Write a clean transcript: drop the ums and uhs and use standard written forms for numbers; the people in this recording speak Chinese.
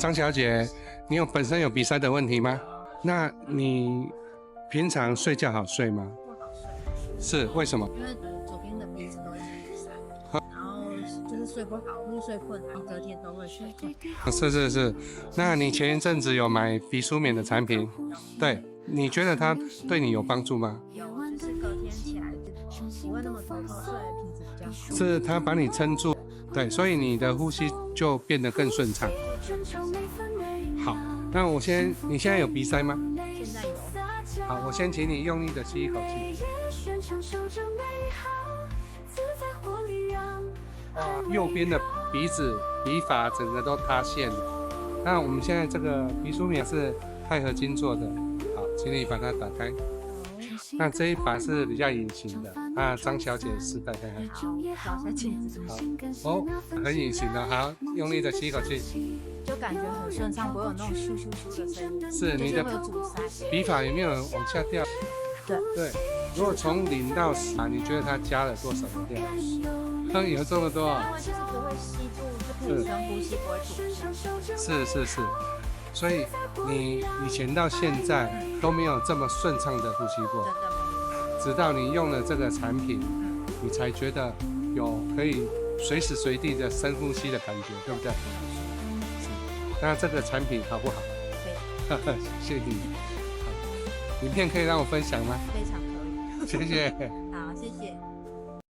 张小姐，你本身有鼻塞的问题吗？那你平常睡觉好睡吗？不好睡，是为什么？因为左边的鼻子都会鼻塞，然后就是睡不好，入睡困难，隔天都会睡困。是。那你前一阵子有买鼻舒眠的产品？对，你觉得它对你有帮助吗？有，就是隔天起来不会那么头痛，睡的品质比较好。是它把你撑住，对，所以你的呼吸就变得更顺畅。好，那你现在有鼻塞吗？现在有。好，我先请你用力的吸一口气。右边的鼻子鼻发整个都塌陷了。那我们现在这个鼻舒眠是钛合金做的，好，请你把它打开。那这一把是比较隐形的，张小姐试戴看看。好，找一下镜子。好，哦，很隐形的，好，用力的吸一口气。就感觉很顺畅，不会有那种咻咻咻的声音。是你的会有阻塞。鼻发有没有往下掉？对。如果从0到10，你觉得它加了多少的量？有这么多啊？因为就是不会吸住，就可以深呼吸，不会阻塞。是。所以你以前到现在都没有这么顺畅的呼吸过，真的没有。直到你用了这个产品，你才觉得有可以随时随地的深呼吸的感觉，对不对？是。那这个产品好不好？对。谢谢你。好，影片可以让我分享吗？非常可以。谢谢。好，谢谢。